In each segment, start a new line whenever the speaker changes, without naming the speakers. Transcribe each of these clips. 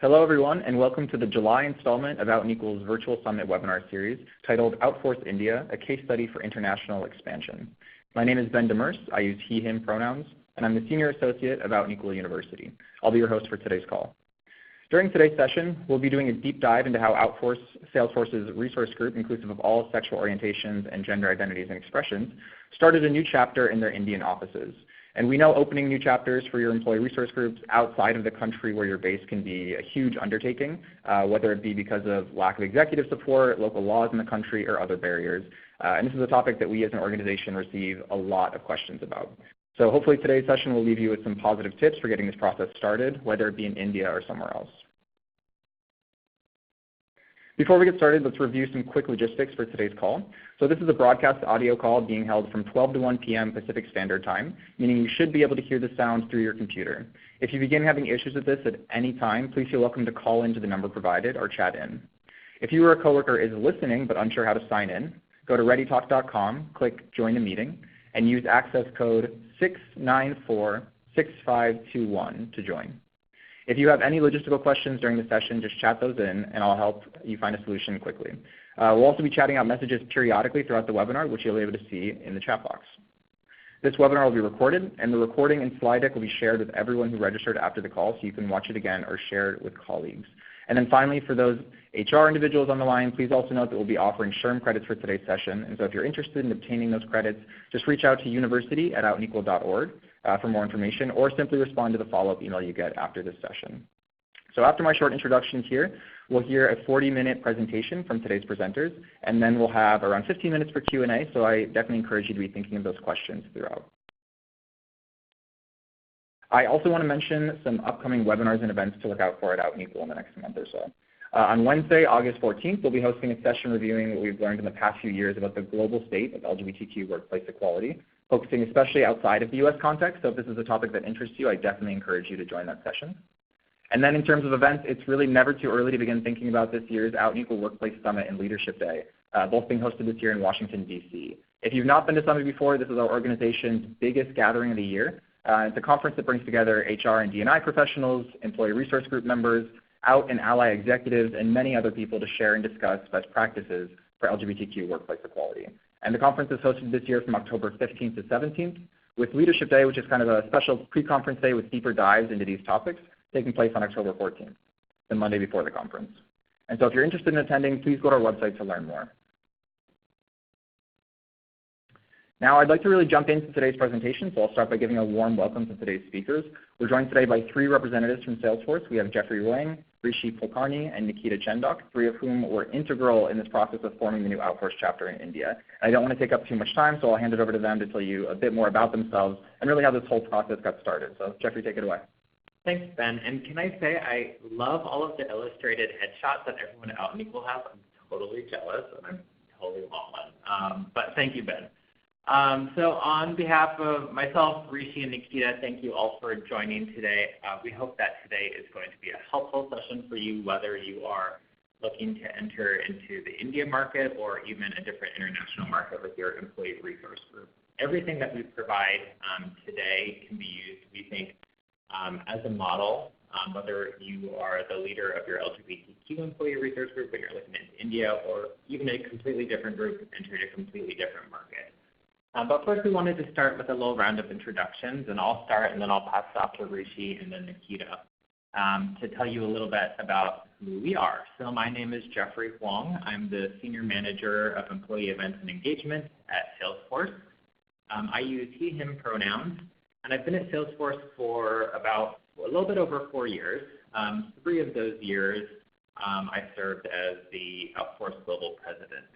Hello, everyone, and welcome to the July installment of Out & Equal's virtual summit webinar series titled Outforce India, a case study for international expansion. My name is Ben Demers. I use he, him pronouns, and I'm the Senior Associate of Out & Equal University. I'll be your host for today's call. During today's session, we'll be doing a deep dive into how Outforce, Salesforce's resource group, inclusive of all sexual orientations and gender identities and expressions, started a new chapter in their Indian offices. And we know opening new chapters for your employee resource groups outside of the country where you're based can be a huge undertaking, whether it be because of lack of executive support, local laws in the country, or other barriers. And this is a topic that we as an organization receive a lot of questions about. So hopefully today's session will leave you with some positive tips for getting this process started, whether it be in India or somewhere else. Before we get started, let's review some quick logistics for today's call. So this is a broadcast audio call being held from 12 to 1 p.m. Pacific Standard Time, meaning you should be able to hear the sound through your computer. If you begin having issues with this at any time, please feel welcome to call into the number provided or chat in. If you or a coworker is listening but unsure how to sign in, go to readytalk.com, click Join a Meeting, and use access code 6946521 to join. If you have any logistical questions during the session, just chat those in, and I'll help you find a solution quickly. We'll also be chatting out messages periodically throughout the webinar, which you'll be able to see in the chat box. This webinar will be recorded, and the recording and slide deck will be shared with everyone who registered after the call, so you can watch it again or share it with colleagues. And then finally, for those HR individuals on the line, please also note that we'll be offering SHRM credits for today's session. And so if you're interested in obtaining those credits, just reach out to university@outandequal.org for more information, or simply respond to the follow-up email you get after this session. So after my short introduction here, we'll hear a 40-minute presentation from today's presenters, and then we'll have around 15 minutes for Q&A, so I definitely encourage you to be thinking of those questions throughout. I also want to mention some upcoming webinars and events to look out for at Out & Equal in the next month or so. On Wednesday, August 14th, we'll be hosting a session reviewing what we've learned in the past few years about the global state of LGBTQ workplace equality, focusing especially outside of the US context. So if this is a topic that interests you, I definitely encourage you to join that session. And then in terms of events, it's really never too early to begin thinking about this year's Out & Equal Workplace Summit and Leadership Day, both being hosted this year in Washington, D.C. If you've not been to Summit before, this is our organization's biggest gathering of the year. It's a conference that brings together HR and D&I professionals, employee resource group members, out and ally executives, and many other people to share and discuss best practices for LGBTQ workplace equality. And the conference is hosted this year from October 15th to 17th, with Leadership Day, which is kind of a special pre-conference day with deeper dives into these topics, taking place on October 14th, the Monday before the conference. And so if you're interested in attending, please go to our website to learn more. Now I'd like to really jump into today's presentation, so I'll start by giving a warm welcome to today's speakers. We're joined today by 3 representatives from Salesforce. We have Jeffrey Wang, Rishi Kulkarni, and Nikita Chandok, 3 of whom were integral in this process of forming the new Outforce chapter in India. I don't want to take up too much time, so I'll hand it over to them to tell you a bit more about themselves and really how this whole process got started. So Jeffrey, take it away.
Thanks, Ben. And can I say I love all of the illustrated headshots that everyone at Out & Equal has. I'm totally jealous, and I'm totally want one. But thank you, Ben. So on behalf of myself, Rishi, and Nikita, thank you all for joining today. We hope that today is going to be a helpful session for you, whether you are looking to enter into the India market or even a different international market with your employee resource group. Everything that we provide today can be used, we think, as a model, whether you are the leader of your LGBTQ employee resource group and you're looking into India, or even a completely different group entered a completely different market. But first we wanted to start with a little round of introductions, and I'll start and then I'll pass it off to Rishi and then Nikita to tell you a little bit about who we are. So my name is Jeffrey Huang. I'm the Senior Manager of Employee Events and Engagement at Salesforce. I use he, him pronouns, and I've been at Salesforce for about a little bit over 4 years. 3 of those years I served as the Outforce Global President.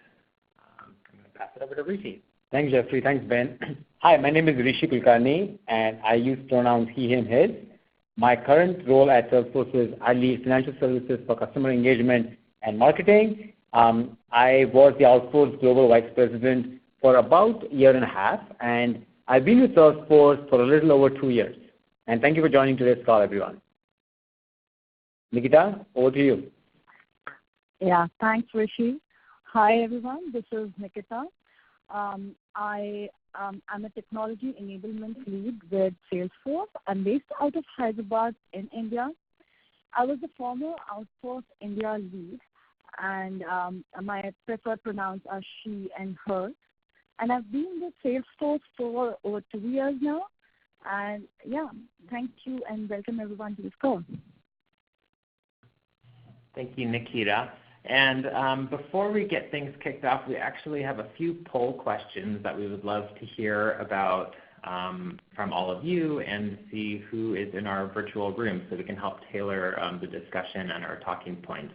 I'm going to pass it over to Rishi.
Thanks, Jeffrey. Thanks, Ben. Hi, my name is Rishi Kulkarni, and I use pronouns he, him, his. My current role at Salesforce is I lead financial services for customer engagement and marketing. I was the Outforce Global Vice President for about a year and a half, and I've been with Salesforce for a little over 2 years. And thank you for joining today's call, everyone. Nikita, over to you.
Yeah, thanks, Rishi. Hi, everyone. This is Nikita. I'm a technology enablement lead with Salesforce. I'm based out of Hyderabad in India. I was the former Outforce India lead, and my preferred pronouns are she and her. And I've been with Salesforce for over 2 years now. And yeah, thank you and welcome everyone to this call.
Thank you, Nikita. And before we get things kicked off, we actually have a few poll questions that we would love to hear about from all of you and see who is in our virtual room so we can help tailor the discussion and our talking points.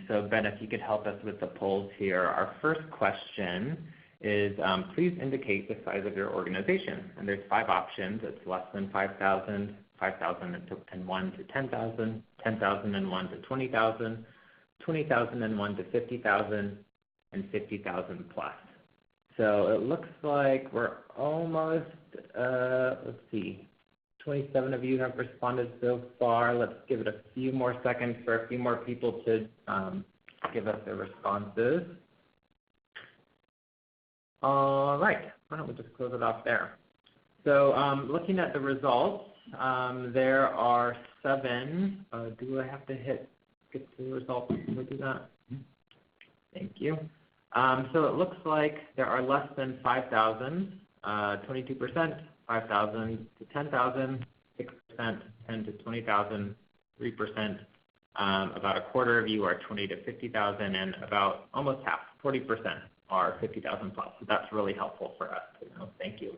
So Ben, if you could help us with the polls here. Our first question is please indicate the size of your organization. And there's 5 options. It's less than 5,000, 5,001 to 10,000, 10,001 to 20,000, 20,001 to 50,000, and 50,000 plus. So it looks like we're almost, let's see, 27 of you have responded so far. Let's give it a few more seconds for a few more people to give us their responses. All right, why don't we just close it off there. So looking at the results, there are 7. Do I have to get to the results? Can we do that? Thank you. So it looks like there are less than 5,000, 22%, 5,000 to 10,000, 6%, 10 to 20,000, 3%. About a quarter of you are 20 to 50,000, and about almost half, 40%, are 50,000 plus. So that's really helpful for us to know. Thank you.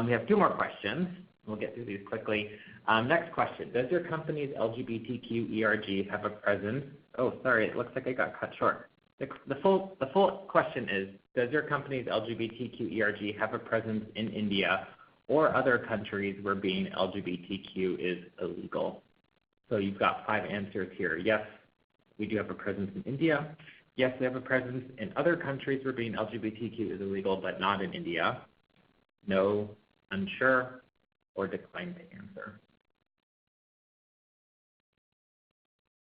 We have 2 more questions. We'll get through these quickly. Next question. Does your company's LGBTQ ERG have a presence? Oh, sorry, it looks like I got cut short. The full question is, does your company's LGBTQ ERG have a presence in India or other countries where being LGBTQ is illegal? So you've got 5 answers here. Yes, we do have a presence in India. Yes, we have a presence in other countries where being LGBTQ is illegal, but not in India. No, unsure, or decline to answer.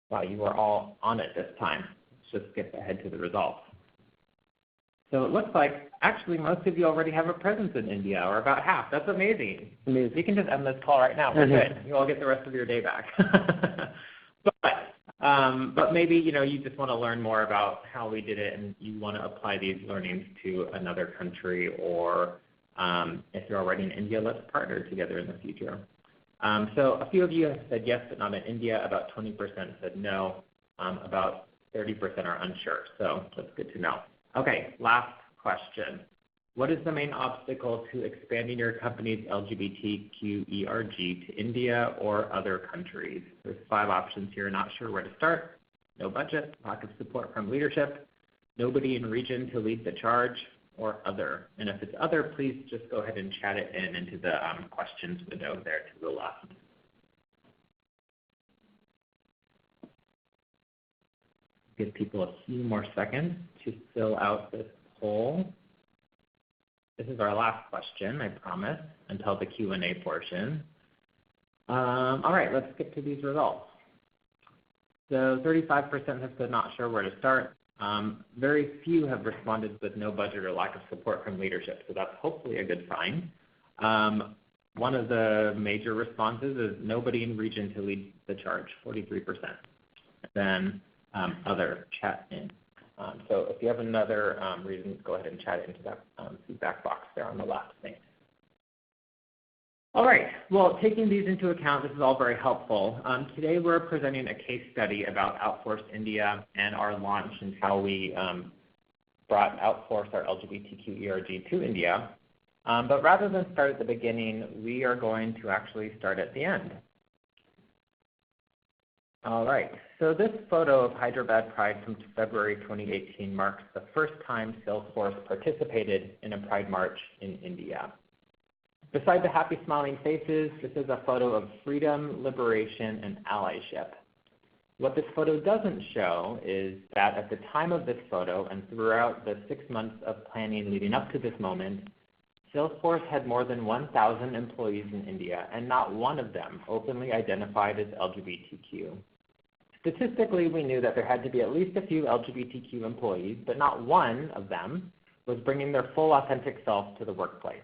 Wow, you are all on it this time. Let's just skip ahead to the results. So it looks like actually most of you already have a presence in India, or about half. That's amazing. You can just end this call right now. We're good. You all get the rest of your day back. But maybe you just want to learn more about how we did it, and you want to apply these learnings to another country, or if you're already in India, let's partner together in the future. So a few of you have said yes, but not in India. About 20% said no. About 30% are unsure. So that's good to know. Okay, last question. What is the main obstacle to expanding your company's LGBTQ ERG to India or other countries? There's 5 options here. Not sure where to start. No budget, lack of support from leadership, nobody in region to lead the charge, or other. And if it's other, please just go ahead and chat it into the questions window there to the left. Give people a few more seconds to fill out this poll. This is our last question, I promise, until the Q&A portion. All right, let's get to these results. So 35% have said not sure where to start. Very few have responded with no budget or lack of support from leadership, so that's hopefully a good sign. One of the major responses is nobody in region to lead the charge, 43%. Then other, chat in. So if you have another reason, go ahead and chat it into that feedback box there on the left. Thanks. All right, well, taking these into account, this is all very helpful. Today we're presenting a case study about Outforce India and our launch and how we brought Outforce, our LGBTQ ERG, to India. But rather than start at the beginning, we are going to actually start at the end. All right, so this photo of Hyderabad Pride from February 2018 marks the first time Salesforce participated in a Pride March in India. Beside the happy smiling faces, this is a photo of freedom, liberation, and allyship. What this photo doesn't show is that at the time of this photo and throughout the 6 months of planning leading up to this moment, Salesforce had more than 1,000 employees in India, and not one of them openly identified as LGBTQ. Statistically, we knew that there had to be at least a few LGBTQ employees, but not one of them was bringing their full authentic self to the workplace.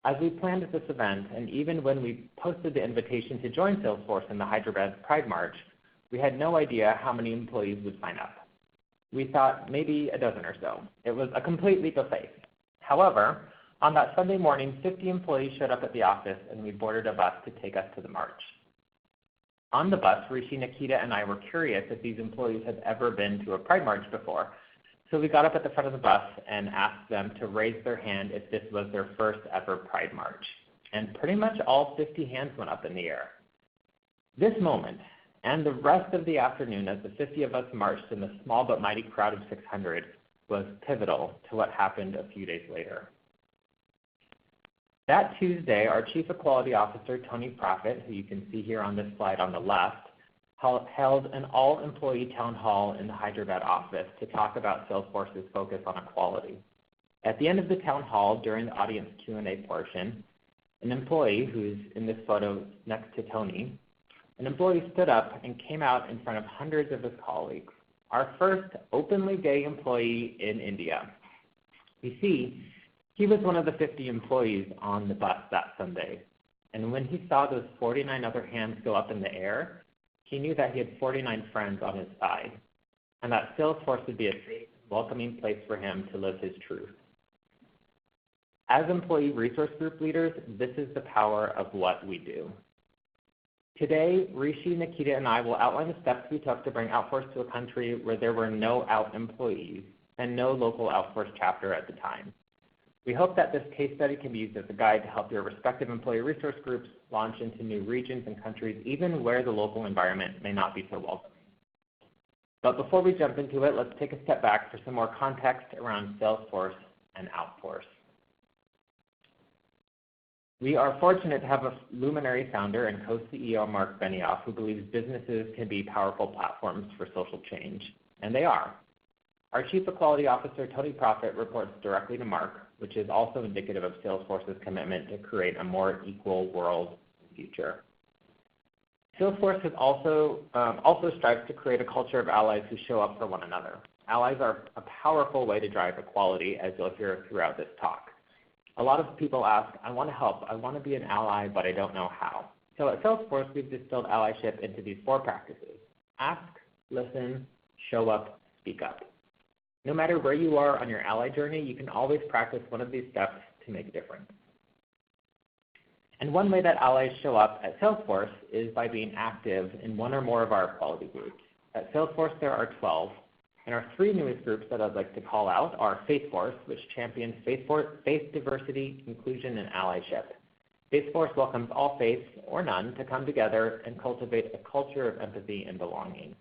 As we planned this event, and even when we posted the invitation to join Salesforce in the Hyderabad Pride March, we had no idea how many employees would sign up. We thought maybe a dozen or so. It was a complete leap of faith. However, on that Sunday morning, 50 employees showed up at the office, and we boarded a bus to take us to the march. On the bus, Rishi, Nikita, and I were curious if these employees had ever been to a Pride March before. So we got up at the front of the bus and asked them to raise their hand if this was their first ever Pride March. And pretty much all 50 hands went up in the air. This moment, and the rest of the afternoon as the 50 of us marched in the small but mighty crowd of 600, was pivotal to what happened a few days later. That Tuesday, our Chief Equality Officer, Tony Proffitt, who you can see here on this slide on the left, held an all-employee town hall in the Hyderabad office to talk about Salesforce's focus on equality. At the end of the town hall, during the audience Q&A portion, an employee, who's in this photo next to Tony, an employee stood up and came out in front of hundreds of his colleagues, our first openly gay employee in India. You see, he was one of the 50 employees on the bus that Sunday, and when he saw those 49 other hands go up in the air, he knew that he had 49 friends on his side, and that Salesforce would be a safe, welcoming place for him to live his truth. As employee resource group leaders, this is the power of what we do. Today, Rishi, Nikita, and I will outline the steps we took to bring Outforce to a country where there were no out employees and no local Outforce chapter at the time. We hope that this case study can be used as a guide to help your respective employee resource groups launch into new regions and countries, even where the local environment may not be so welcoming. But before we jump into it, let's take a step back for some more context around Salesforce and Outforce. We are fortunate to have a luminary founder and co-CEO, Mark Benioff, who believes businesses can be powerful platforms for social change, and they are. Our Chief Equality Officer, Tony Proffitt, reports directly to Mark, which is also indicative of Salesforce's commitment to create a more equal world in the future. Salesforce has also strives to create a culture of allies who show up for one another. Allies are a powerful way to drive equality, as you'll hear throughout this talk. A lot of people ask, I want to help, I want to be an ally, but I don't know how. So at Salesforce, we've distilled allyship into these 4 practices: ask, listen, show up, speak up. No matter where you are on your ally journey, you can always practice one of these steps to make a difference. And one way that allies show up at Salesforce is by being active in one or more of our equality groups. At Salesforce, there are 12, and our 3 newest groups that I'd like to call out are Faithforce, which champions faith diversity, inclusion, and allyship. Faithforce welcomes all faiths, or none, to come together and cultivate a culture of empathy and belonging.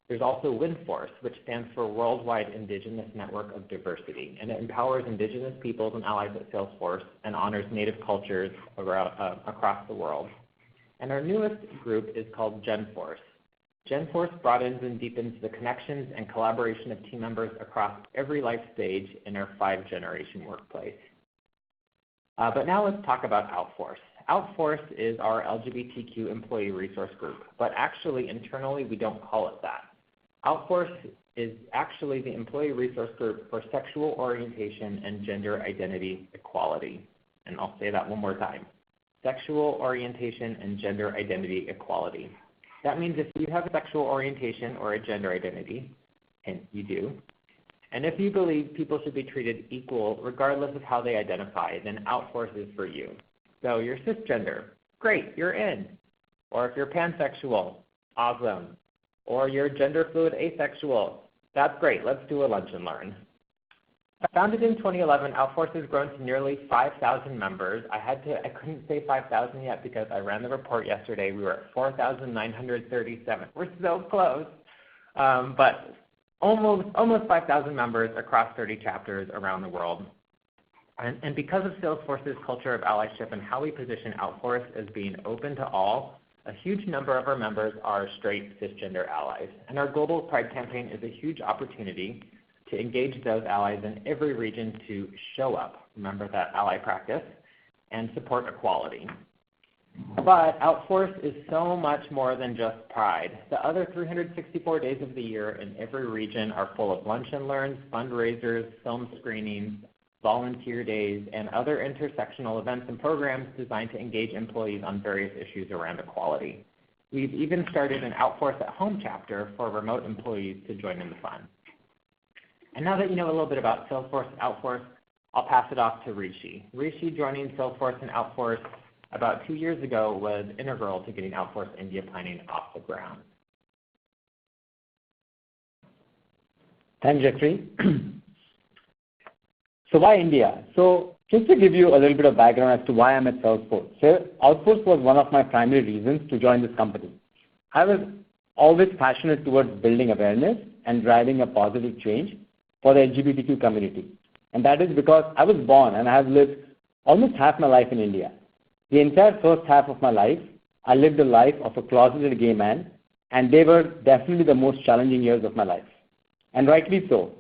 There's also WINForce, which stands for Worldwide Indigenous Network of Diversity, and it empowers Indigenous peoples and allies at Salesforce and honors Native cultures across the world. And our newest group is called GenForce. GenForce broadens and deepens the connections and collaboration of team members across every life stage in our 5-generation workplace. But now let's talk about Outforce. Outforce is our LGBTQ employee resource group, but actually internally we don't call it that. Outforce is actually the employee resource group for sexual orientation and gender identity equality. And I'll say that one more time: sexual orientation and gender identity equality. That means if you have a sexual orientation or a gender identity, and you do, and if you believe people should be treated equal regardless of how they identify, then Outforce is for you. So you're cisgender, great, you're in. Or if you're pansexual, awesome. Or you're gender fluid asexual, that's great, let's do a lunch and learn. Founded in 2011, Outforce has grown to nearly 5,000 members. I couldn't say 5,000 yet because I ran the report yesterday. We were at 4,937. We're so close. But almost 5,000 members across 30 chapters around the world. And because of Salesforce's culture of allyship and how we position Outforce as being open to all, a huge number of our members are straight cisgender allies. And our Global Pride campaign is a huge opportunity to engage those allies in every region to show up, remember that ally practice, and support equality. But Outforce is so much more than just Pride. The other 364 days of the year in every region are full of lunch and learns, fundraisers, film screenings, volunteer days, and other intersectional events and programs designed to engage employees on various issues around equality. We've even started an Outforce at Home chapter for remote employees to join in the fun. And now that you know a little bit about Salesforce and Outforce, I'll pass it off to Rishi. Rishi joining Salesforce and Outforce about 2 years ago was integral to getting Outforce India planning off the ground.
Thanks, Jeffrey. So why India? So just to give you a little bit of background as to why I'm at Salesforce. So Outforce was one of my primary reasons to join this company. I was always passionate towards building awareness and driving a positive change for the LGBTQ community. And that is because I was born and I have lived almost half my life in India. The entire first half of my life, I lived the life of a closeted gay man, and they were definitely the most challenging years of my life. And rightly so.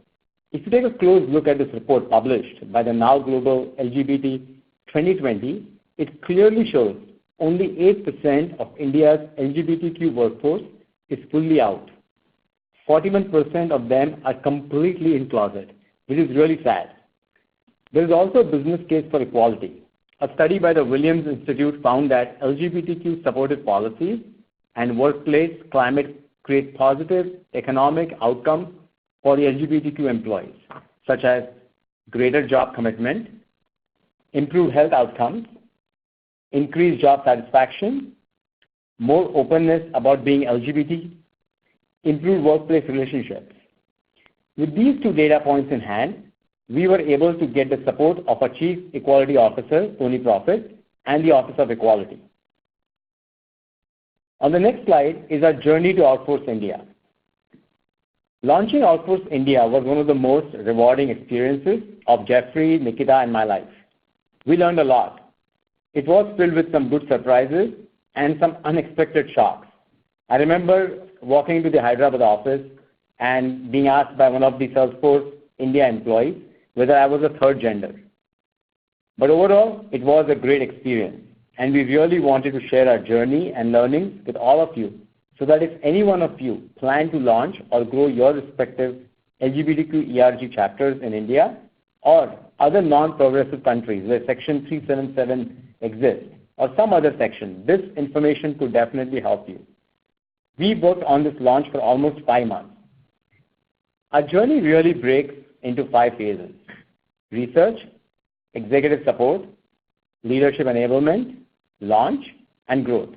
If you take a close look at this report published by the Now Global LGBT 2020, it clearly shows only 8% of India's LGBTQ workforce is fully out. 41% of them are completely in closet, which is really sad. There is also a business case for equality. A study by the Williams Institute found that LGBTQ supported policies and workplace climate create positive economic outcomes for the LGBTQ employees, such as greater job commitment, improved health outcomes, increased job satisfaction, more openness about being LGBT, improved workplace relationships. With these two data points in hand, we were able to get the support of our Chief Equality Officer, Tony Profit, and the Office of Equality. On the next slide is our journey to Outforce India. Launching Outforce India was one of the most rewarding experiences of Jeffrey, Nikita, and my life. We learned a lot. It was filled with some good surprises and some unexpected shocks. I remember walking into the Hyderabad office and being asked by one of the Salesforce India employees whether I was a third gender. But overall, it was a great experience, and we really wanted to share our journey and learnings with all of you, so that if any one of you plan to launch or grow your respective LGBTQ ERG chapters in India or other non-progressive countries where Section 377 exists or some other section, this information could definitely help you. We worked on this launch for almost 5 months. Our journey really breaks into 5 phases: research, executive support, leadership enablement, launch, and growth.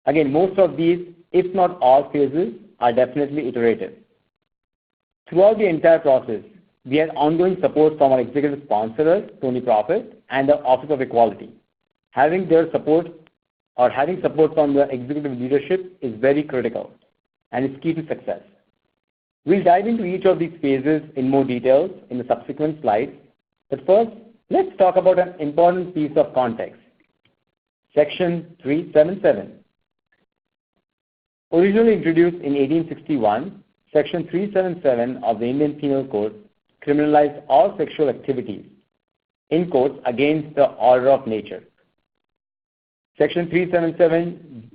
Again, most of these, if not all phases, are definitely iterative. Throughout the entire process, we had ongoing support from our executive sponsors, Tony Profit, and the Office of Equality. Having support from the executive leadership is very critical and is key to success. We'll dive into each of these phases in more details in the subsequent slides, but first, let's talk about an important piece of context. Section 377. Originally introduced in 1861, Section 377 of the Indian Penal Code criminalized all sexual activities, in quotes, against the order of nature. Section 377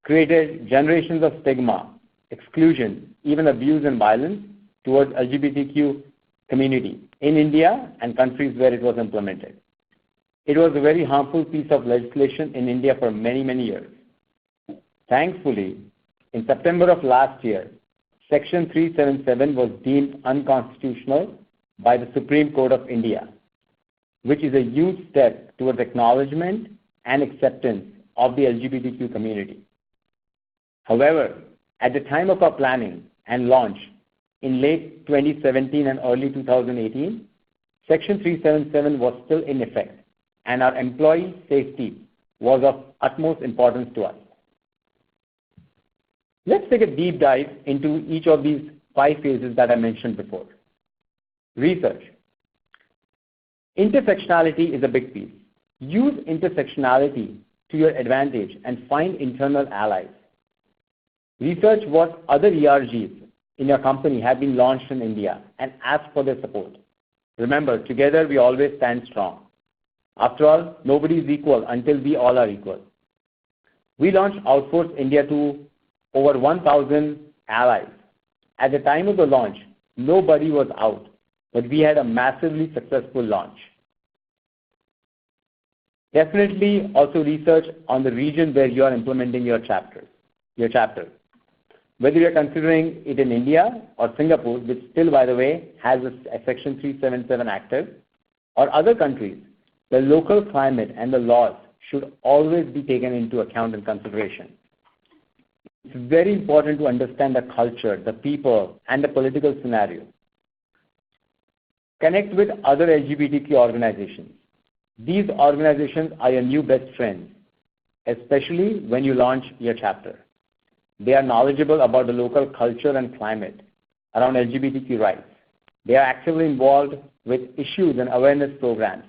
created generations of stigma, exclusion, even abuse and violence towards LGBTQ community in India and countries where it was implemented. It was a very harmful piece of legislation in India for many, many years. Thankfully, in September of last year, Section 377 was deemed unconstitutional by the Supreme Court of India, which is a huge step towards acknowledgement and acceptance of the LGBTQ community. However, at the time of our planning and launch in late 2017 and early 2018, Section 377 was still in effect, and our employee safety was of utmost importance to us. Let's take a deep dive into each of these 5 phases that I mentioned before. Research. Intersectionality is a big piece. Use intersectionality to your advantage and find internal allies. Research what other ERGs in your company have been launched in India and ask for their support. Remember, together we always stand strong. After all, nobody is equal until we all are equal. We launched Outforce India to over 1,000 allies. At the time of the launch, nobody was out, but we had a massively successful launch. Definitely also research on the region where you are implementing your chapter. Whether you're considering it in India or Singapore, which still, by the way, has a Section 377 active, or other countries, the local climate and the laws should always be taken into account and consideration. It's very important to understand the culture, the people, and the political scenario. Connect with other LGBTQ organizations. These organizations are your new best friends, especially when you launch your chapter. They are knowledgeable about the local culture and climate around LGBTQ rights. They are actively involved with issues and awareness programs,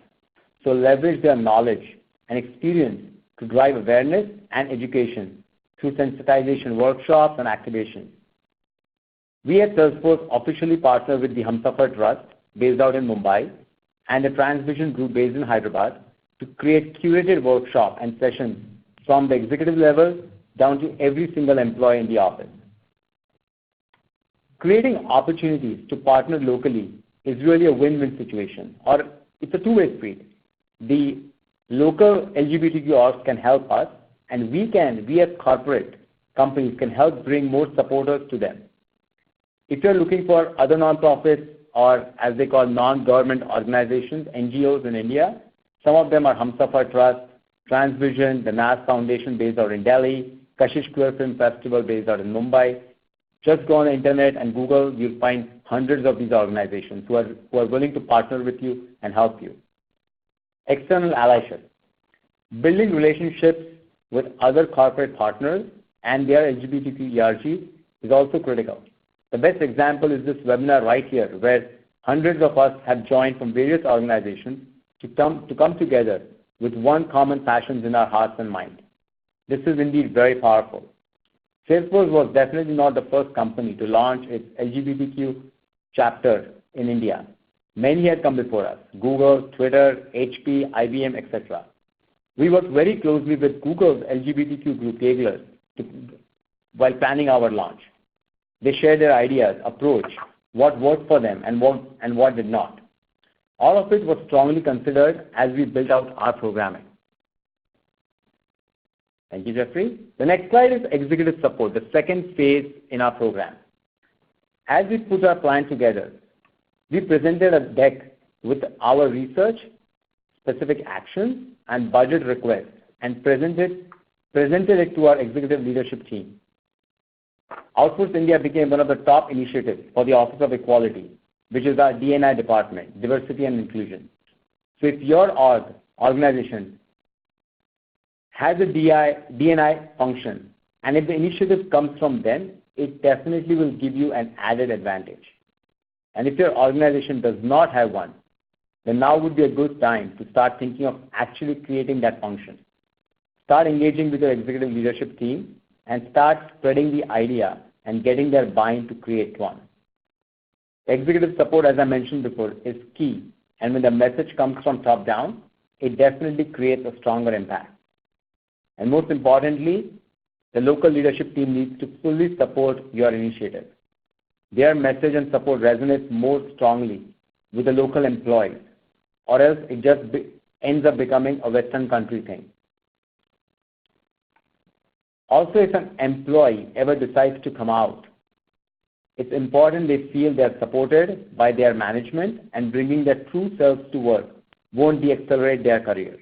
so leverage their knowledge and experience to drive awareness and education through sensitization workshops and activations. We at Salesforce officially partner with the Humsafar Trust, based out in Mumbai, and the Transvision Group based in Hyderabad to create curated workshops and sessions from the executive level down to every single employee in the office. Creating opportunities to partner locally is really a win-win situation, or it's a two-way street. The local LGBTQ orgs can help us, and we as corporate companies can help bring more supporters to them. If you're looking for other nonprofits or as they call non-government organizations, NGOs in India, some of them are Humsafar Trust, Transvision, the NAS Foundation based out in Delhi, Kashish Queer Film Festival based out in Mumbai. Just go on the internet and Google, you'll find hundreds of these organizations who are willing to partner with you and help you. External allyship. Building relationships with other corporate partners and their LGBTQ ERGs is also critical. The best example is this webinar right here, where hundreds of us have joined from various organizations to come together with one common passion in our hearts and mind. This is indeed very powerful. Salesforce was definitely not the first company to launch its LGBTQ chapter in India. Many had come before us: Google, Twitter, HP, IBM, etc. We worked very closely with Google's LGBTQ group, Jaeger, while planning our launch. They shared their ideas, approach, what worked for them and what did not. All of it was strongly considered as we built out our programming. Thank you, Jeffrey. The next slide is executive support, the second phase in our program. As we put our plan together, we presented a deck with our research, specific actions, and budget requests, and presented it to our executive leadership team. Outforce India became one of the top initiatives for the Office of Equality, which is our D&I department, Diversity and Inclusion. So if your organization has a D&I function, and if the initiative comes from them, it definitely will give you an added advantage. And if your organization does not have one, then now would be a good time to start thinking of actually creating that function. Start engaging with your executive leadership team and start spreading the idea and getting their buy-in to create one. Executive support, as I mentioned before, is key, and when the message comes from top down, it definitely creates a stronger impact. And most importantly, the local leadership team needs to fully support your initiative. Their message and support resonates more strongly with the local employees, or else it just ends up becoming a Western country thing. Also, if an employee ever decides to come out, it's important they feel they are supported by their management, and bringing their true selves to work won't de-accelerate their career.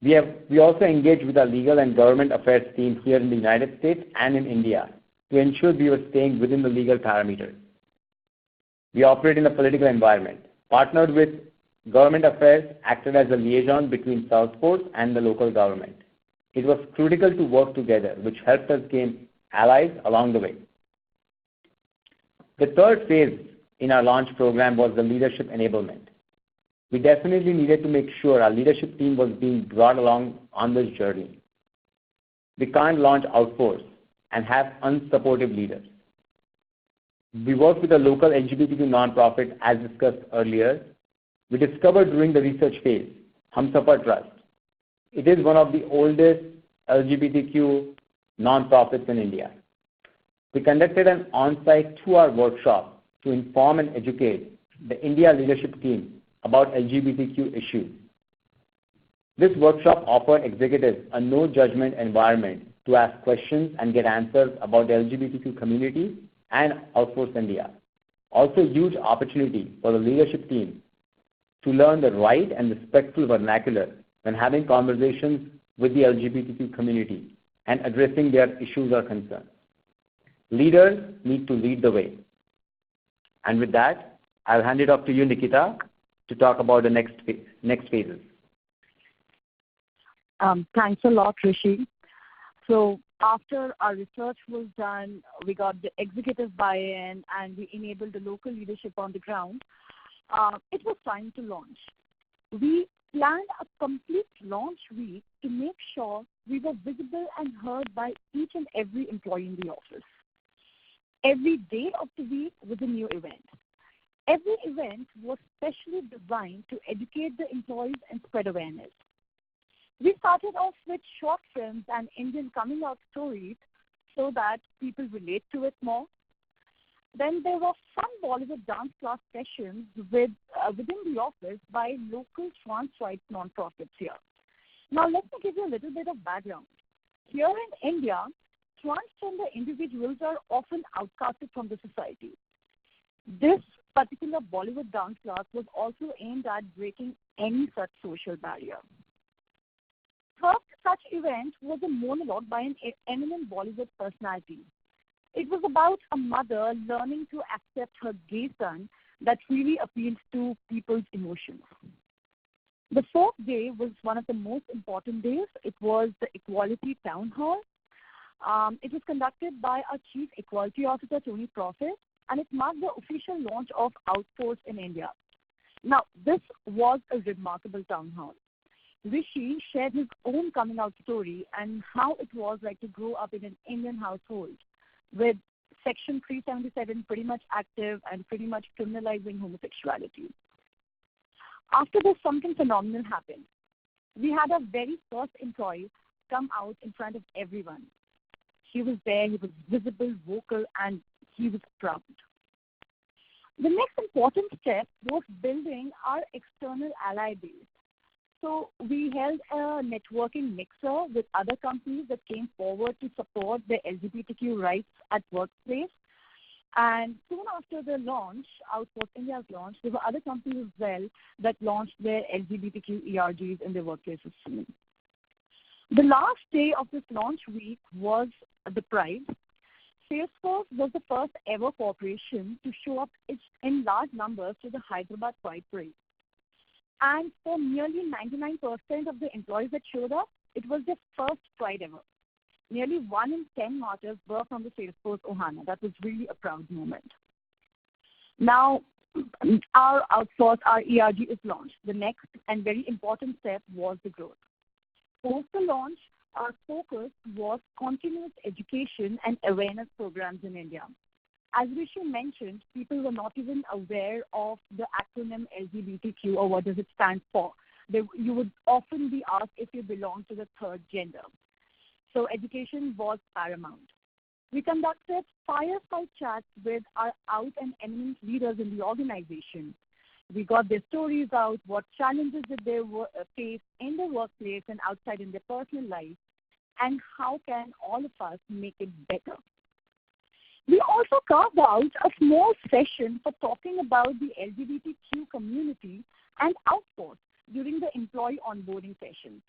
We also engage with our legal and government affairs team here in the United States and in India to ensure we were staying within the legal parameters. We operate in a political environment, partnered with government affairs, acted as a liaison between Salesforce and the local government. It was critical to work together, which helped us gain allies along the way. The third phase in our launch program was the leadership enablement. We definitely needed to make sure our leadership team was being brought along on this journey. We can't launch Outforce and have unsupportive leaders. We worked with a local LGBTQ nonprofit, as discussed earlier. We discovered during the research phase, Humsafar Trust. It is one of the oldest LGBTQ nonprofits in India. We conducted an on-site 2-hour workshop to inform and educate the India leadership team about LGBTQ issues. This workshop offered executives a no-judgment environment to ask questions and get answers about the LGBTQ community and Outforce India. Also, huge opportunity for the leadership team to learn the right and respectful vernacular when having conversations with the LGBTQ community and addressing their issues or concerns. Leaders need to lead the way. And with that, I'll hand it off to you, Nikita, to talk about the next phases.
Thanks a lot, Rishi. So after our research was done, we got the executive buy-in and we enabled the local leadership on the ground. It was time to launch. We planned a complete launch week to make sure we were visible and heard by each and every employee in the office. Every day of the week was a new event. Every event was specially designed to educate the employees and spread awareness. We started off with short films and Indian coming out stories so that people relate to it more. Then there were fun Bollywood dance class sessions within the office by local trans rights nonprofits here. Now let me give you a little bit of background. Here in India, transgender individuals are often outcasted from the society. This particular Bollywood dance class was also aimed at breaking any such social barrier. First such event was a monologue by an eminent Bollywood personality. It was about a mother learning to accept her gay son that really appealed to people's emotions. The fourth day was one of the most important days. It was the Equality Town Hall. It was conducted by our Chief Equality Officer, Tony Profit, and it marked the official launch of Outforce in India. Now, this was a remarkable town hall. Rishi shared his own coming out story and how it was like to grow up in an Indian household with Section 377 pretty much active and pretty much criminalizing homosexuality. After this, something phenomenal happened. We had our very first employee come out in front of everyone. He was there, he was visible, vocal, and he was proud. The next important step was building our external ally base. So we held a networking mixer with other companies that came forward to support the LGBTQ rights at workplace. And soon after the launch, Outforce India's launch, there were other companies as well that launched their LGBTQ ERGs in their workplaces soon. The last day of this launch week was the Pride. Salesforce was the first ever corporation to show up in large numbers to the Hyderabad Pride parade. And for nearly 99% of the employees that showed up, it was their first Pride ever. Nearly 1 in 10 martyrs were from the Salesforce Ohana. That was really a proud moment. Now, our Outforce, our ERG is launched. The next and very important step was the growth. Post the launch, our focus was continuous education and awareness programs in India. As Rishi mentioned, people were not even aware of the acronym LGBTQ or what does it stand for. You would often be asked if you belong to the third gender. So education was paramount. We conducted fireside chats with our out and eminent leaders in the organization. We got their stories out, what challenges did they face in their workplace and outside in their personal life, and how can all of us make it better. We also carved out a small session for talking about the LGBTQ community and Outforce during the employee onboarding sessions.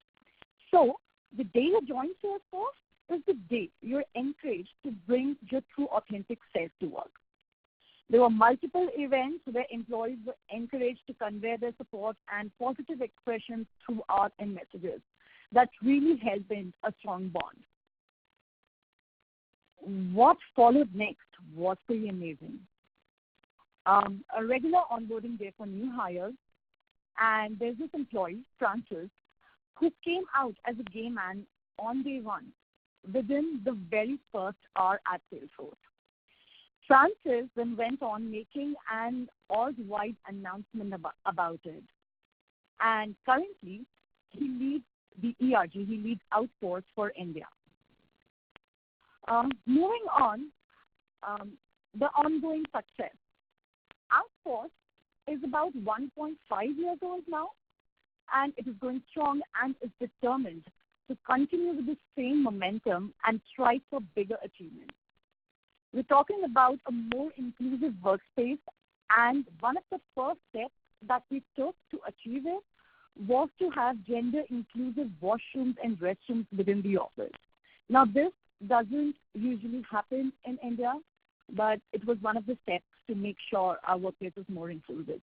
So the day you join Salesforce is the day you're encouraged to bring your true authentic self to work. There were multiple events where employees were encouraged to convey their support and positive expressions through art and messages. That really helped build a strong bond. What followed next was pretty amazing. A regular onboarding day for new hires, and there's this employee, Francis, who came out as a gay man on day one within the very first hour at Salesforce. Francis then went on making an all-wide announcement about it. And currently, he leads the ERG, he leads Outforce for India. Moving on, the ongoing success. Outforce is about 1.5 years old now, and it is going strong and is determined to continue with the same momentum and strive for bigger achievements. We're talking about a more inclusive workspace, and one of the first steps that we took to achieve it was to have gender-inclusive washrooms and restrooms within the office. Now, this doesn't usually happen in India, but it was one of the steps to make sure our workplace is more inclusive.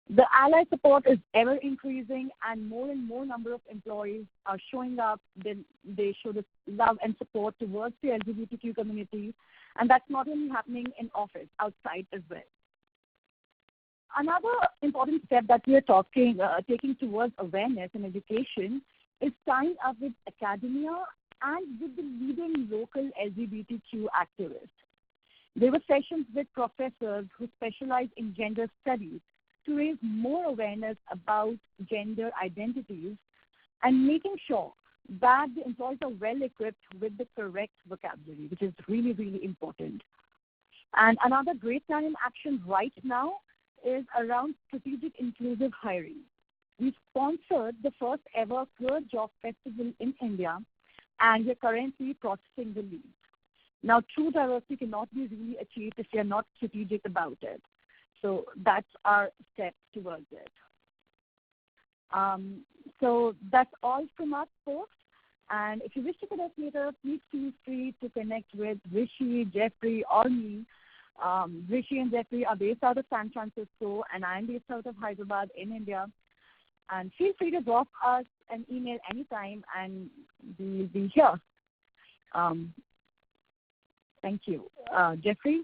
The ally support is ever increasing, and more number of employees are showing up. They show this love and support towards the LGBTQ community, and that's not only happening in office, outside as well. Another important step that we are taking towards awareness and education is tying up with academia and with the leading local LGBTQ activists. There were sessions with professors who specialize in gender studies to raise more awareness about gender identities and making sure that the employees are well equipped with the correct vocabulary, which is really, really important. And another great time in action right now is around strategic inclusive hiring. We sponsored the first ever Queer Job Festival in India, and we're currently processing the leads. Now, true diversity cannot be really achieved if you're not strategic about it. So that's our step towards it. So that's all from us, folks. And if you wish to connect later, please feel free to connect with Rishi, Jeffrey, or me. Rishi and Jeffrey are based out of San Francisco, and I'm based out of Hyderabad in India. And feel free to drop us an email anytime, and we'll be here. Thank you. Jeffrey?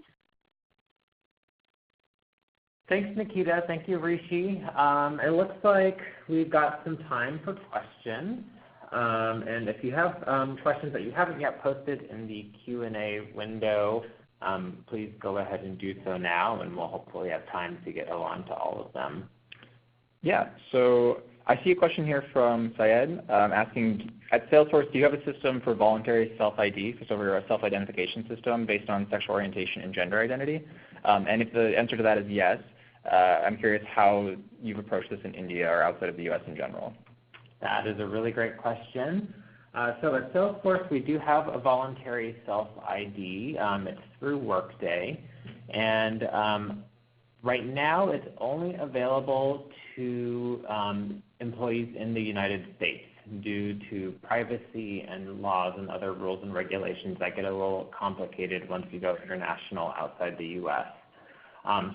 Thanks, Nikita. Thank you, Rishi. It looks like we've got some time for questions. And if you have questions that you haven't yet posted in the Q&A window, please go ahead and do so now, and we'll hopefully have time to get along to all of them.
Yeah, so I see a question here from Syed asking, at Salesforce, do you have a system for voluntary self-ID, so a self-identification system based on sexual orientation and gender identity? And if the answer to that is yes, I'm curious how you've approached this in India or outside of the US in general.
That is a really great question. So at Salesforce, we do have a voluntary self-ID. It's through Workday. And right now, it's only available to employees in the United States due to privacy and laws and other rules and regulations that get a little complicated once you go international outside the US.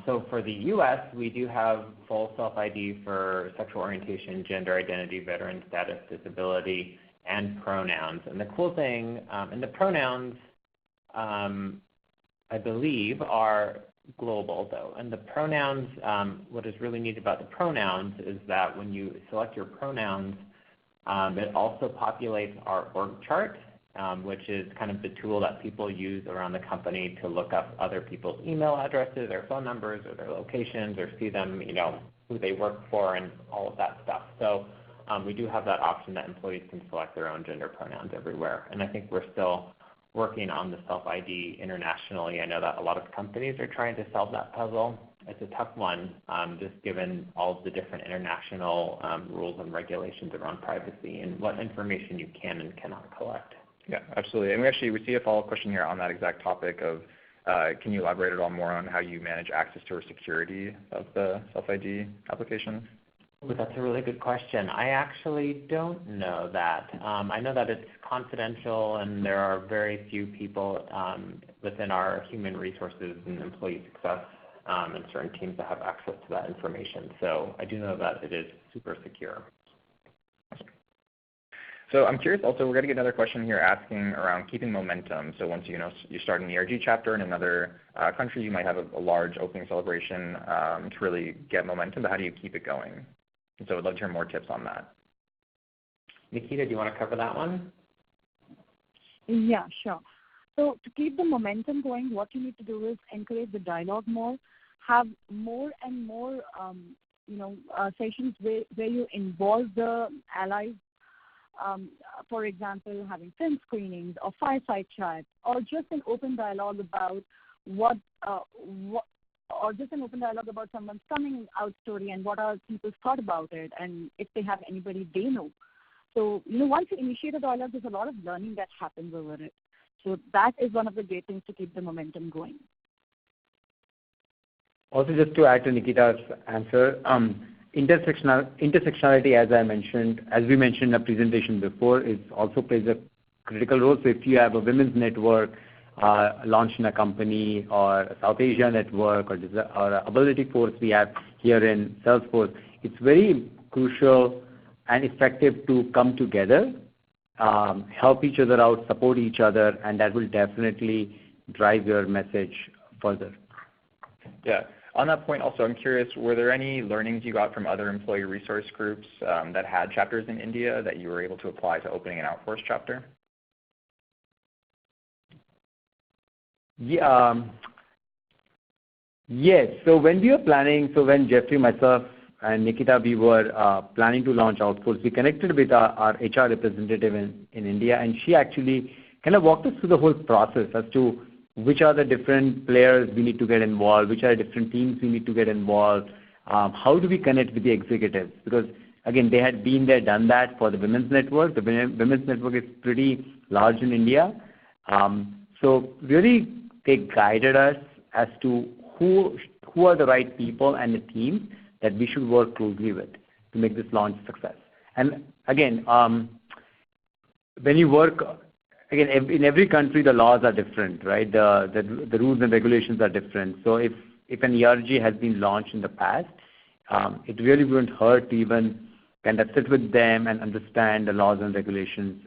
So for the US, we do have full self-ID for sexual orientation, gender identity, veteran status, disability, and pronouns. And the cool thing, and the pronouns, I believe, are global though. And the pronouns, what is really neat about the pronouns is that when you select your pronouns, it also populates our org chart, which is kind of the tool that people use around the company to look up other people's email addresses, their phone numbers, or their locations, or see them, who they work for and all of that stuff. So we do have that option that employees can select their own gender pronouns everywhere. And I think we're still working on the self-ID internationally. I know that a lot of companies are trying to solve that puzzle. It's a tough one, just given all of the different international rules and regulations around privacy and what information you can and cannot collect.
Yeah, absolutely. And we see a follow-up question here on that exact topic of, can you elaborate at all more on how you manage access to or security of the self-ID application?
Ooh, that's a really good question. I actually don't know that. I know that it's confidential, and there are very few people within our human resources and employee success and certain teams that have access to that information. So I do know that it is super secure.
So I'm curious also, we're going to get another question here asking around keeping momentum. So once you start an ERG chapter in another country, you might have a large opening celebration to really get momentum, but how do you keep it going? And so I'd love to hear more tips on that.
Nikita, do you want to cover that one?
Yeah, sure. So to keep the momentum going, what you need to do is encourage the dialogue more, have more and more sessions where you involve the allies. For example, having film screenings or fireside chats, or just an open dialogue about what or just an open dialogue about someone's coming out story and what our people's thought about it, and if they have anybody they know. So, once you initiate a dialogue, there's a lot of learning that happens over it. So that is one of the great things to keep the momentum going.
Also, just to add to Nikita's answer, intersectionality, as we mentioned in the presentation before, also plays a critical role. So if you have a women's network launched in a company, or a South Asia network, or Ability Force we have here in Salesforce, it's very crucial and effective to come together, help each other out, support each other, and that will definitely drive your message further.
Yeah. On that point also, I'm curious, were there any learnings you got from other employee resource groups that had chapters in India that you were able to apply to opening an Outforce chapter?
Yeah, yes. So when we were planning, when Jeffrey, myself, and Nikita, we were planning to launch Outforce, we connected with our HR representative in India, and she actually kind of walked us through the whole process as to which are the different players we need to get involved, which are the different teams we need to get involved, how do we connect with the executives? Because, again, they had been there, done that for the women's network. The women's network is pretty large in India. So really, they guided us as to who are the right people and the teams that we should work closely with to make this launch a success. And again, when you work, again, in every country the laws are different, right? The rules and regulations are different. So if an ERG has been launched in the past, it really wouldn't hurt to even kind of sit with them and understand the laws and regulations.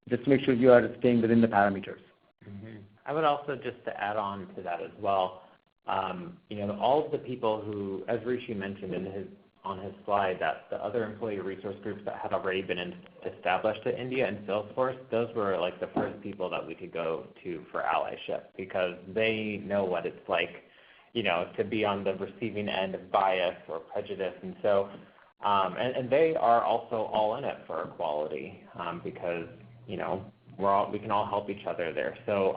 Just make sure you are staying within the parameters.
Mm-hmm. I would also, just to add on to that as well, all of the people who, as Rishi mentioned on his slide, that the other employee resource groups that had already been established at India and Salesforce, those were like the first people that we could go to for allyship, because they know what it's like, to be on the receiving end of bias or prejudice. And so, and they are also all in it for equality, because, we can all help each other there. So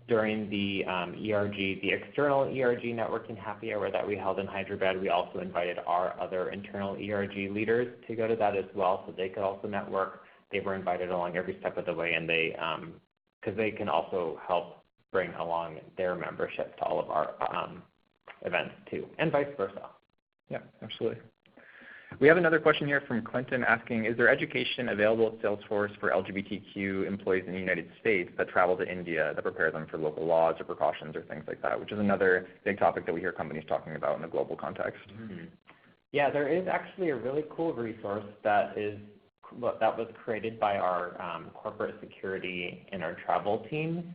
during the ERG, the external ERG networking happy hour that we held in Hyderabad, we also invited our other internal ERG leaders to go to that as well, so they could also network. They were invited along every step of the way, and they, because they can also help bring along their membership to all of our events too, and vice versa.
Yeah, absolutely. We have another question here from Clinton asking, is there education available at Salesforce for LGBTQ employees in the United States that travel to India that prepare them for local laws or precautions or things like that, which is another big topic that we hear companies talking about in the global context?
Mm-hmm. Yeah, there is actually a really cool resource that was created by our corporate security and our travel team,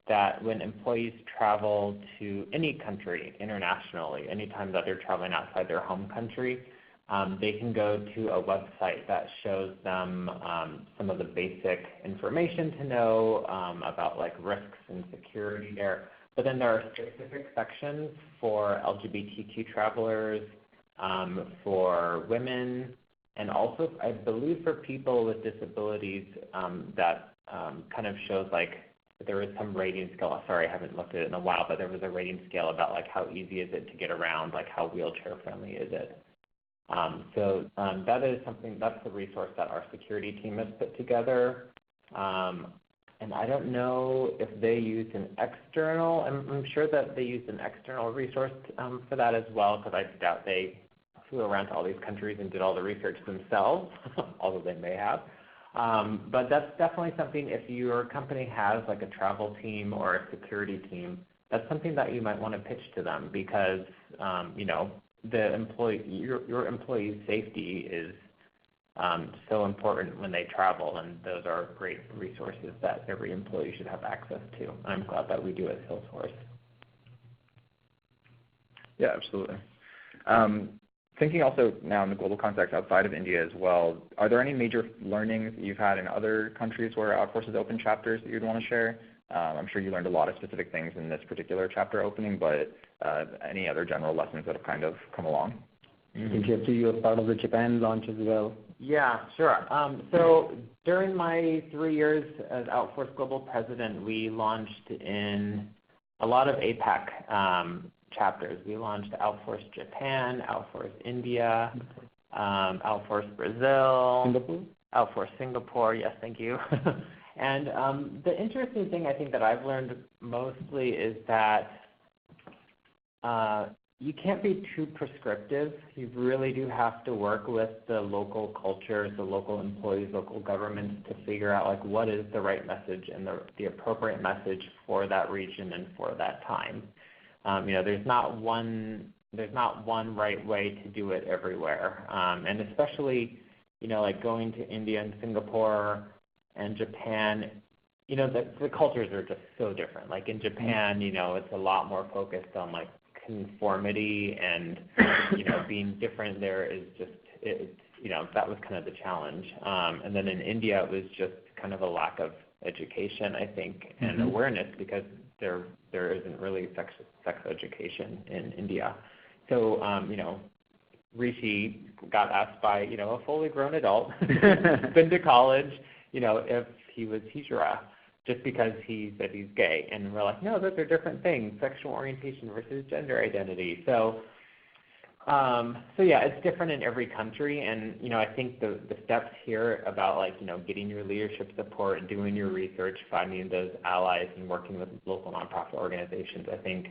that when employees travel to any country internationally, anytime that they're traveling outside their home country, they can go to a website that shows them some of the basic information to know about like risks and security there. But then there are specific sections for LGBTQ travelers, for women, and also I believe for people with disabilities, that kind of shows like there is some rating scale. Sorry, I haven't looked at it in a while, but there was a rating scale about like how easy is it to get around, like how wheelchair friendly is it. So that is something, that's the resource that our security team has put together. And I don't know if they used an external, I'm sure that they used an external resource for that as well, because I doubt they flew around to all these countries and did all the research themselves, although they may have. But that's definitely something, if your company has like a travel team or a security team, that's something that you might want to pitch to them, because your employee's safety is so important when they travel, and those are great resources that every employee should have access to. I'm glad that we do at Salesforce.
Yeah, absolutely. Thinking also now in the global context outside of India as well, are there any major learnings that you've had in other countries where Outforce has opened chapters that you'd want to share? I'm sure you learned a lot of specific things in this particular chapter opening, but any other general lessons that have kind of come along?
I think Jeffrey, you were part of the Japan launch as well.
Yeah, sure. So during my 3 years as Outforce Global President, we launched in a lot of APAC chapters. We launched Outforce Japan, Outforce India, Outforce Brazil,
Singapore?
Outforce Singapore, yes, thank you. And the interesting thing I think that I've learned mostly is that you can't be too prescriptive. You really do have to work with the local cultures, the local employees, local governments to figure out like what is the right message and the appropriate message for that region and for that time. There's not one right way to do it everywhere, and especially like going to India and Singapore and Japan. The cultures are just so different. Like in Japan, it's a lot more focused on like conformity and being different there is just that was kind of the challenge. And then in India it was just kind of a lack of education, I think, and awareness, because there isn't really sex education in India. So Rishi got asked by a fully grown adult, been to college, if he was hijra, just because he said he's gay. And we're like, no, those are different things, sexual orientation versus gender identity. So yeah, it's different in every country. And, I think the steps here about like, getting your leadership support, doing your research, finding those allies and working with local nonprofit organizations, I think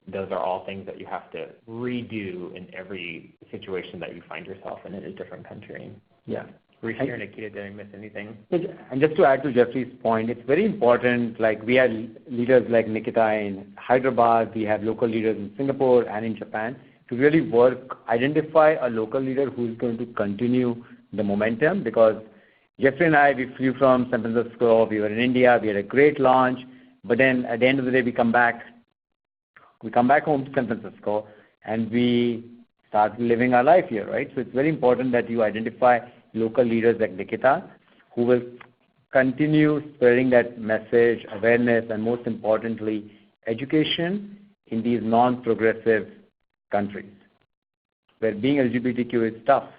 those are all things that you have to redo in every situation that you find yourself in a different country.
Yeah.
Rishi or Nikita, did I miss anything?
And just to add to Jeffrey's point, it's very important, like we have leaders like Nikita in Hyderabad, we have local leaders in Singapore and in Japan, to really identify a local leader who is going to continue the momentum, because Jeffrey and I, we flew from San Francisco, we were in India, we had a great launch, but then at the end of the day we come back home to San Francisco and we start living our life here, right? So it's very important that you identify local leaders like Nikita who will continue spreading that message, awareness, and most importantly, education in these non-progressive countries where being LGBTQ is tough.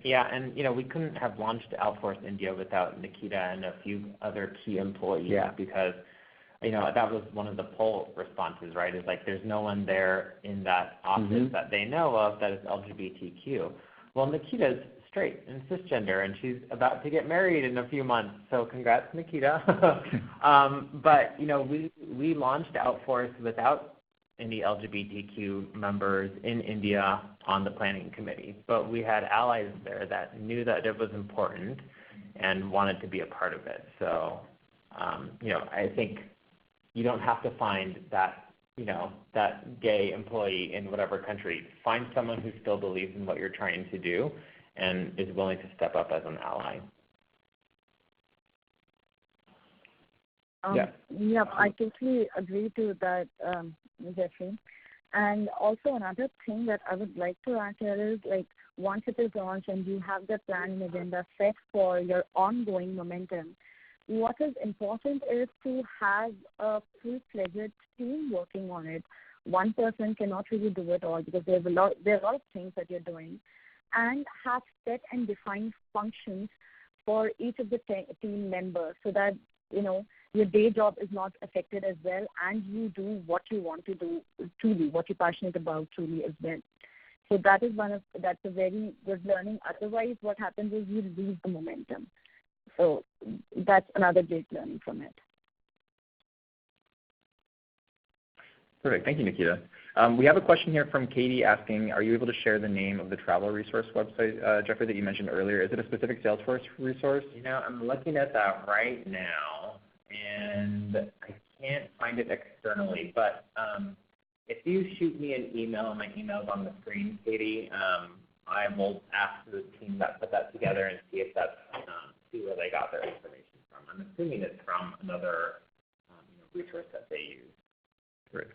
Yeah, and we couldn't have launched Outforce India without Nikita and a few other key employees, because that was one of the poll responses, right? Is like there's no one there in that office that they know of that is LGBTQ. Well, Nikita's straight and cisgender, and she's about to get married in a few months. So congrats, Nikita. But we launched Outforce without any LGBTQ members in India on the planning committee, but we had allies there that knew that it was important and wanted to be a part of it. So I think you don't have to find that that gay employee in whatever country. Find someone who still believes in what you're trying to do and is willing to step up as an ally.
Yeah, I totally agree to that, Jeffrey. And also another thing that I would like to add here is, like, once it is launched and you have the plan and agenda set for your ongoing momentum, what is important is to have a full-fledged team working on it. One person cannot really do it all because there are a lot of things that you're doing, and have set and defined functions for each of the team members so that your day job is not affected as well, and you do what you want to do truly, what you're passionate about truly as well. So that's a very good learning. Otherwise, what happens is you lose the momentum. So that's another great learning from it.
Perfect. Thank you, Nikita. We have a question here from Katie asking, are you able to share the name of the travel resource website, Jeffrey, that you mentioned earlier? Is it a specific Salesforce resource?
I'm looking at that right now, and I can't find it externally. But if you shoot me an email, my email is on the screen, Katie, I will ask the team that put that together and see if that's see where they got their information from. I'm assuming it's from another resource that they use.
Great.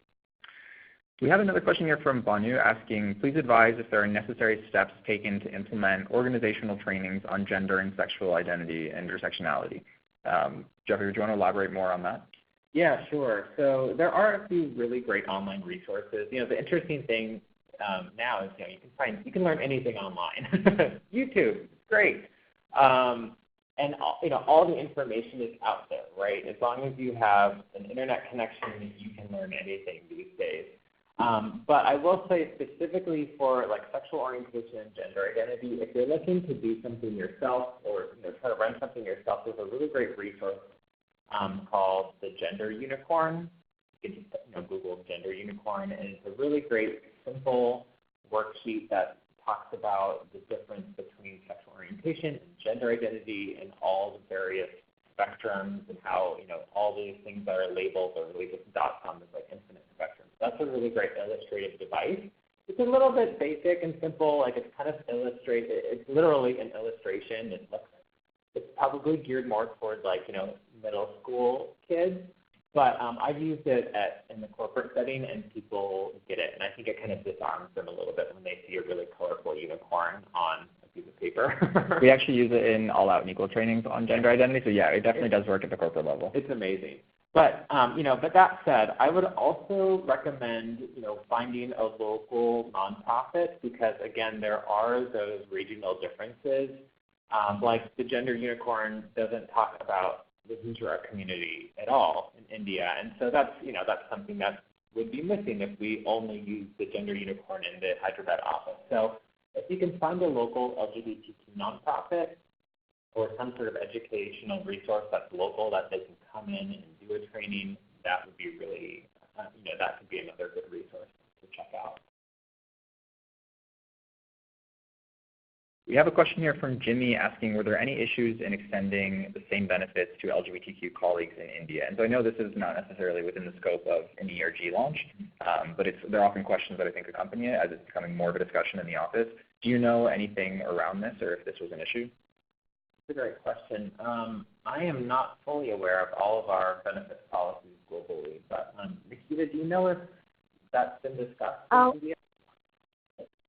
We have another question here from Banu asking, please advise if there are necessary steps taken to implement organizational trainings on gender and sexual identity and intersectionality. Jeffrey, do you want to elaborate more on that?
Yeah, sure. So there are a few really great online resources. The interesting thing now is you can learn anything online. YouTube, great. And all the information is out there, right? As long as you have an internet connection, you can learn anything these days. But I will say specifically for like sexual orientation and gender identity, if you're looking to do something yourself or try to run something yourself, there's a really great resource called the Gender Unicorn. You can just Google Gender Unicorn, and it's a really great, simple worksheet that talks about the difference between sexual orientation and gender identity and all the various spectrums and how all these things that are labeled or really just dots on this like infinite spectrum. So that's a really great illustrative device. It's a little bit basic and simple, like it's kind of illustrated. It's literally an illustration. It's probably geared more towards like middle school kids. But I've used it in the corporate setting, and people get it. And I think it kind of disarms them a little bit when they see a really colorful unicorn on a piece of paper.
We actually use it in all-out and equal trainings on gender identity. So yeah, it definitely does work at the corporate level.
It's amazing. But but that said, I would also recommend finding a local nonprofit because again, there are those regional differences. Like the Gender Unicorn doesn't talk about the Gujarat community at all in India, and so that's something that would be missing if we only use the Gender Unicorn in the Hyderabad office. So if you can find a local LGBTQ nonprofit or some sort of educational resource that's local that they can come in and do a training, that would be really that could be another good resource to check out.
We have a question here from Jimmy asking, were there any issues in extending the same benefits to LGBTQ colleagues in India? And so I know this is not necessarily within the scope of an ERG launch, but they're often questions that I think accompany it as it's becoming more of a discussion in the office. Do you know anything around this or if this was an issue?
That's a great question. I am not fully aware of all of our benefits policies globally, but Nikita, do you know if that's been discussed in India?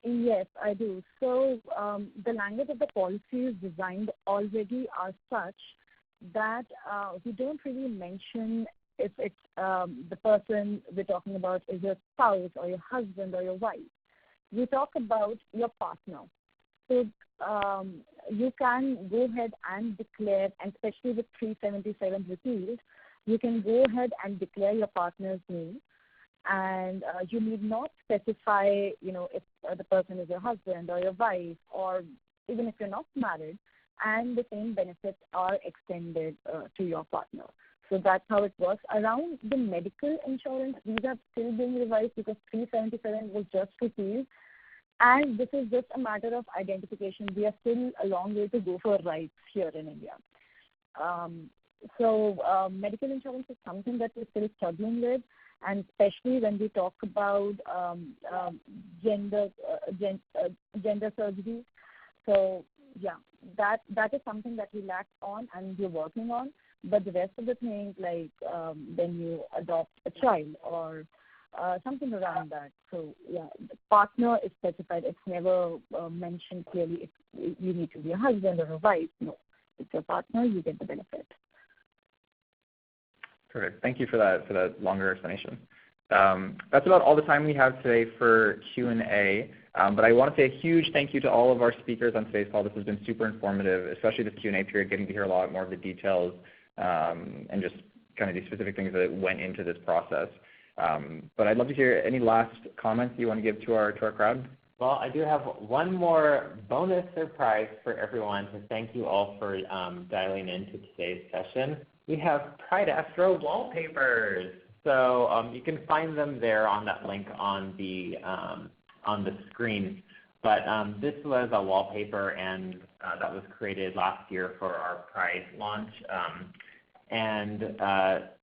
Yes, I do. So the language of the policies designed already are such that we don't really mention if it's the person we're talking about is your spouse or your husband or your wife. We talk about your partner. So you can go ahead and declare, and especially with 377 repealed, you can go ahead and declare your partner's name. And you need not specify, if the person is your husband or your wife, or even if you're not married, and the same benefits are extended to your partner. So that's how it works. Around the medical insurance, these are still being revised because 377 was just repealed. And this is just a matter of identification. We are still a long way to go for rights here in India. So medical insurance is something that we're still struggling with. And especially when we talk about gender surgery. So yeah, that is something that we lack on and we're working on. But the rest of the things, like when you adopt a child or something around that. So yeah, the partner is specified. It's never mentioned clearly if you need to be a husband or a wife. No, it's your partner. You get the benefit.
Perfect. Thank you for that longer explanation. That's about all the time we have today for Q&A. But I want to say a huge thank you to all of our speakers on today's call. This has been super informative, especially this Q&A period, getting to hear a lot more of the details and just kind of the specific things that went into this process. But I'd love to hear any last comments you want to give to our crowd.
Well, I do have one more bonus surprise for everyone to thank you all for dialing into today's session. We have Pride Astro wallpapers. So you can find them there on that link on the screen. But this was a wallpaper, and that was created last year for our Pride launch. And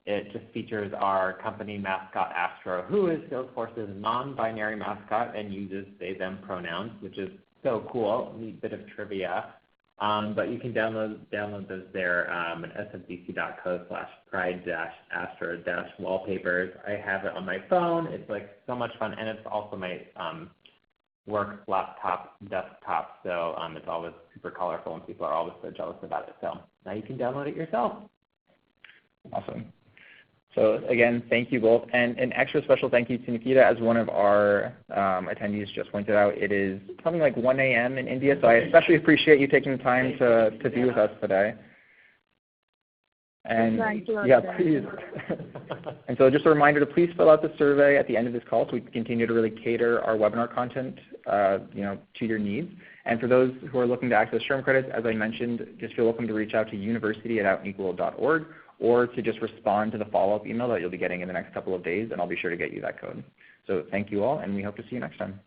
it just features our company mascot, Astro, who is Salesforce's non-binary mascot and uses they/them pronouns, which is so cool. Neat bit of trivia. But you can download those there at smdc.co/pride-astro-wallpapers. I have it on my phone. It's like so much fun, and it's also my work laptop desktop. So it's always super colorful, and people are always so jealous about it. So now you can download it yourself.
Awesome. So again, thank you both. And an extra special thank you to Nikita. As one of our attendees just pointed out, it is something like 1 a.m. in India, so I especially appreciate you taking the time to be with us today. And
Thank you,
yeah, please. And so just a reminder to please fill out the survey at the end of this call so we can continue to really cater our webinar content to your needs. And for those who are looking to access SHRM credits, as I mentioned, just feel welcome to reach out to university@outequal.org or to just respond to the follow-up email that you'll be getting in the next couple of days, and I'll be sure to get you that code. So thank you all, and we hope to see you next time.